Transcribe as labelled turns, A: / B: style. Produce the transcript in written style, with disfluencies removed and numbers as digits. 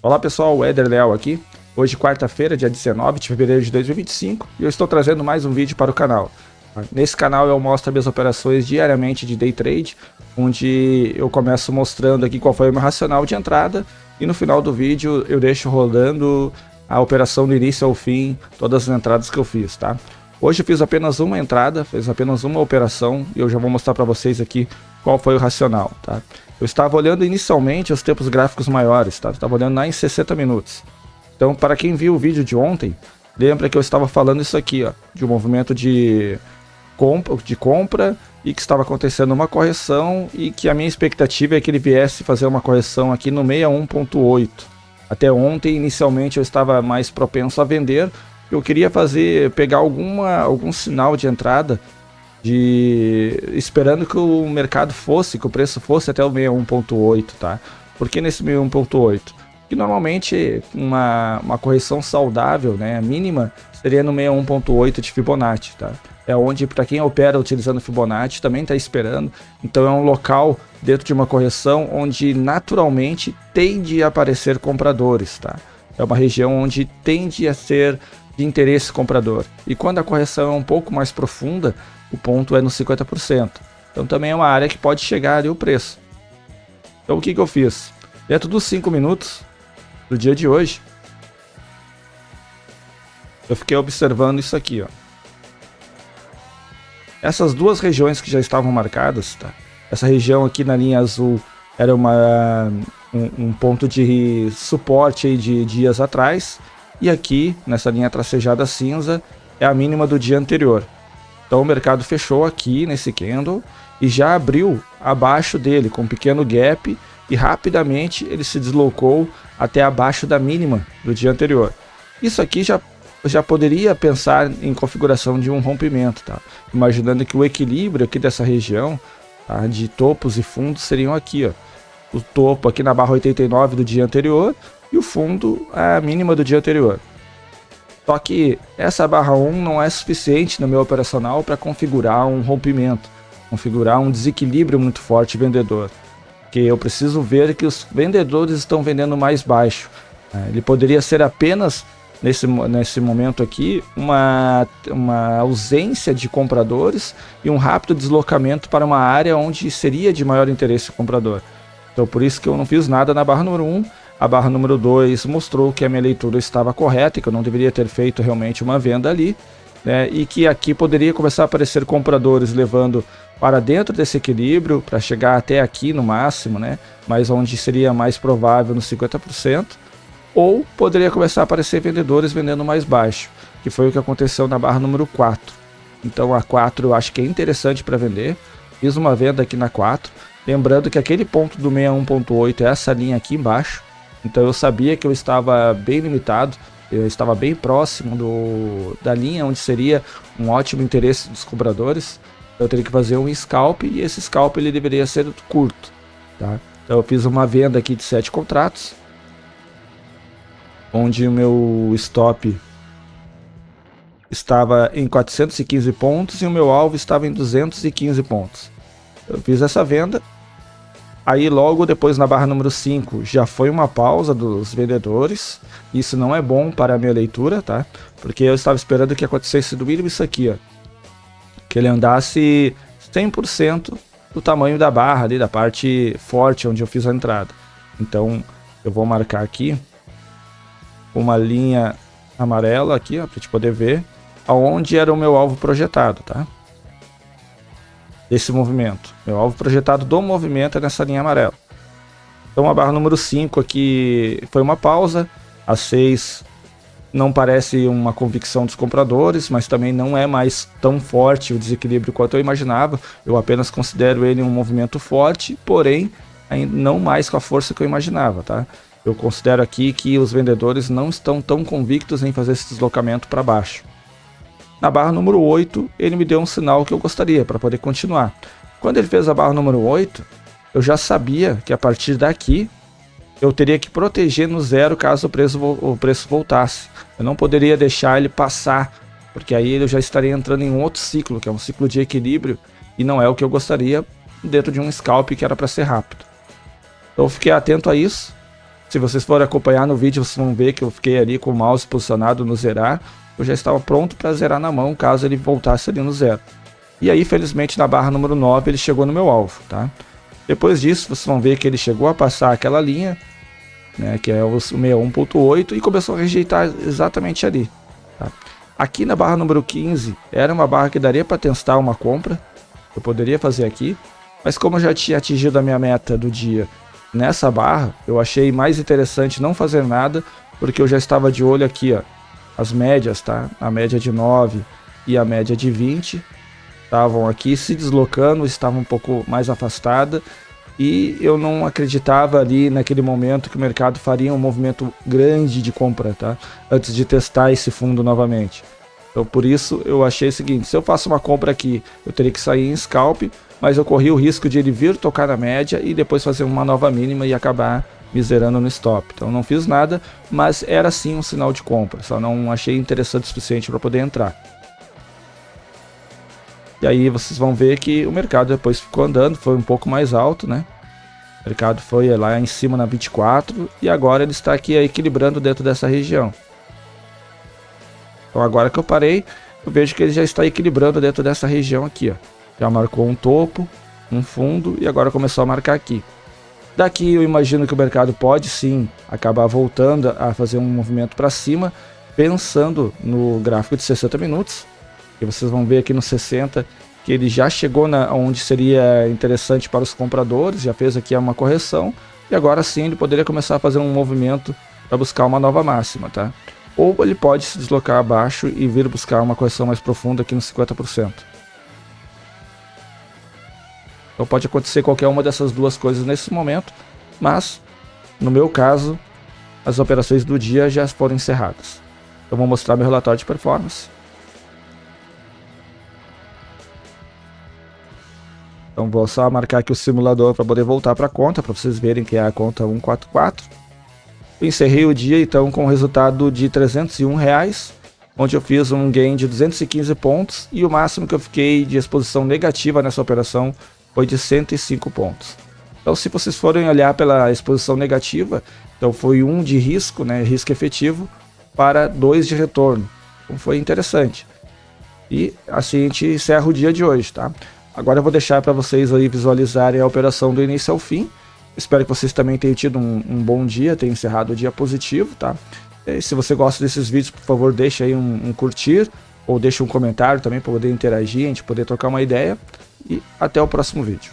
A: Olá pessoal, o Éder Leal aqui. Hoje quarta-feira, dia 19 de fevereiro de 2025, e eu estou trazendo mais um vídeo para o canal. Nesse canal eu mostro minhas operações diariamente de day trade, onde eu começo mostrando aqui qual foi o meu racional de entrada, e no final do vídeo eu deixo rodando a operação do início ao fim, todas as entradas que eu fiz, tá? Hoje eu fiz apenas uma entrada, fiz apenas uma operação, e eu já vou mostrar para vocês aqui qual foi o racional, tá? Eu estava olhando inicialmente os tempos gráficos maiores, tá? Eu estava olhando lá em 60 minutos. Então, para quem viu o vídeo de ontem, lembra que eu estava falando isso aqui, ó, de um movimento de compra e que estava acontecendo uma correção e que a minha expectativa é que ele viesse fazer uma correção aqui no 61.8. Até ontem, inicialmente, eu estava mais propenso a vender. Eu queria pegar algum sinal de entrada, esperando que o mercado que o preço fosse até o 61.8, tá? Por que nesse 61.8? Que normalmente uma correção saudável, né, mínima, seria no 61.8 de Fibonacci, tá? É onde, para quem opera utilizando Fibonacci, também está esperando. Então é um local dentro de uma correção onde naturalmente tende a aparecer compradores, tá? É uma região onde tende a ser de interesse comprador. E quando a correção é um pouco mais profunda, o ponto é no 50%. Então também é uma área que pode chegar ali o preço. Então o que eu fiz? Dentro dos 5 minutos do dia de hoje, eu fiquei observando isso aqui, ó. Essas duas regiões que já estavam marcadas, tá? Essa região aqui na linha azul era um ponto de suporte aí de dias atrás, e aqui nessa linha tracejada cinza é a mínima do dia anterior. Então o mercado fechou aqui nesse candle e já abriu abaixo dele com um pequeno gap, e rapidamente ele se deslocou até abaixo da mínima do dia anterior. Isso aqui já poderia pensar em configuração de um rompimento, tá? Imaginando que o equilíbrio aqui dessa região, tá, de topos e fundos seriam aqui, ó. O topo aqui na barra 89 do dia anterior e o fundo a mínima do dia anterior. Só que essa barra 1 não é suficiente no meu operacional para configurar um rompimento, configurar um desequilíbrio muito forte vendedor. Porque eu preciso ver que os vendedores estão vendendo mais baixo. Ele poderia ser apenas, nesse momento aqui, uma ausência de compradores e um rápido deslocamento para uma área onde seria de maior interesse o comprador. Então por isso que eu não fiz nada na barra número 1. A barra número 2 mostrou que a minha leitura estava correta e que eu não deveria ter feito realmente uma venda ali, né? E que aqui poderia começar a aparecer compradores levando para dentro desse equilíbrio, para chegar até aqui no máximo, né? Mas onde seria mais provável nos 50%, ou poderia começar a aparecer vendedores vendendo mais baixo, que foi o que aconteceu na barra número 4. Então a 4 eu acho que é interessante para vender, fiz uma venda aqui na 4, lembrando que aquele ponto do 61.8 é essa linha aqui embaixo. Então eu sabia que eu estava bem limitado, eu estava bem próximo da linha onde seria um ótimo interesse dos compradores. Eu teria que fazer um scalp, e esse scalp ele deveria ser curto, tá? Então eu fiz uma venda aqui de 7 contratos, onde o meu stop estava em 415 pontos e o meu alvo estava em 215 pontos. Eu fiz essa venda. Aí logo depois na barra número 5 já foi uma pausa dos vendedores. Isso não é bom para a minha leitura, tá? Porque eu estava esperando que acontecesse do mínimo isso aqui, ó. Que ele andasse 100% do tamanho da barra ali, da parte forte onde eu fiz a entrada. Então eu vou marcar aqui uma linha amarela aqui, ó, pra gente poder ver aonde era o meu alvo projetado, tá? Esse movimento, meu alvo projetado do movimento é nessa linha amarela. Então a barra número 5 aqui foi uma pausa, a 6 não parece uma convicção dos compradores, mas também não é mais tão forte o desequilíbrio quanto eu imaginava. Eu apenas considero ele um movimento forte, porém ainda não mais com a força que eu imaginava, tá? Eu considero aqui que os vendedores não estão tão convictos em fazer esse deslocamento para baixo. Na barra número 8, ele me deu um sinal que eu gostaria para poder continuar. Quando ele fez a barra número 8, eu já sabia que a partir daqui eu teria que proteger no zero caso o preço voltasse. Eu não poderia deixar ele passar, porque aí eu já estaria entrando em um outro ciclo, que é um ciclo de equilíbrio, e não é o que eu gostaria dentro de um scalp que era para ser rápido. Então eu fiquei atento a isso. Se vocês forem acompanhar no vídeo, vocês vão ver que eu fiquei ali com o mouse posicionado no zerar. Eu já estava pronto para zerar na mão, caso ele voltasse ali no zero. E aí, felizmente, na barra número 9, ele chegou no meu alvo, tá? Depois disso, vocês vão ver que ele chegou a passar aquela linha, né, que é o 61.8, e começou a rejeitar exatamente ali, tá? Aqui na barra número 15, era uma barra que daria para testar uma compra. Eu poderia fazer aqui, mas como eu já tinha atingido a minha meta do dia nessa barra, eu achei mais interessante não fazer nada, porque eu já estava de olho aqui, ó, as médias, tá? A média de 9 e a média de 20 estavam aqui se deslocando, estavam um pouco mais afastada, e eu não acreditava ali naquele momento que o mercado faria um movimento grande de compra, tá? Antes de testar esse fundo novamente. Então por isso eu achei o seguinte: se eu faço uma compra aqui, eu teria que sair em scalp, mas eu corri o risco de ele vir tocar na média e depois fazer uma nova mínima e acabar me zerando no stop. Então não fiz nada, mas era sim um sinal de compra, só não achei interessante o suficiente para poder entrar. E aí vocês vão ver que o mercado depois ficou andando, foi um pouco mais alto, né? O mercado foi lá em cima na 24 e agora ele está aqui equilibrando dentro dessa região. Então agora que eu parei, eu vejo que ele já está equilibrando dentro dessa região aqui, ó. Já marcou um topo, um fundo e agora começou a marcar aqui. Daqui eu imagino que o mercado pode sim acabar voltando a fazer um movimento para cima, pensando no gráfico de 60 minutos. E vocês vão ver aqui no 60 que ele já chegou onde seria interessante para os compradores, já fez aqui uma correção, e agora sim ele poderia começar a fazer um movimento para buscar uma nova máxima, tá? Ou ele pode se deslocar abaixo e vir buscar uma correção mais profunda aqui nos 50%. Então pode acontecer qualquer uma dessas duas coisas nesse momento, mas no meu caso as operações do dia já foram encerradas. Eu vou mostrar meu relatório de performance. Então vou só marcar aqui o simulador para poder voltar para a conta, para vocês verem que é a conta 144. Eu encerrei o dia então com o resultado de R$301, onde eu fiz um gain de 215 pontos e o máximo que eu fiquei de exposição negativa nessa operação foi de 105 pontos. Então se vocês forem olhar pela exposição negativa, então foi 1 de risco, né, risco efetivo, para 2 de retorno. Então foi interessante. E assim a gente encerra o dia de hoje, tá? Agora eu vou deixar para vocês aí visualizarem a operação do início ao fim. Espero que vocês também tenham tido um bom dia, tenham encerrado o dia positivo, tá? E se você gosta desses vídeos, por favor, deixa aí um curtir, ou deixa um comentário também para poder interagir, a gente poder trocar uma ideia. E até o próximo vídeo.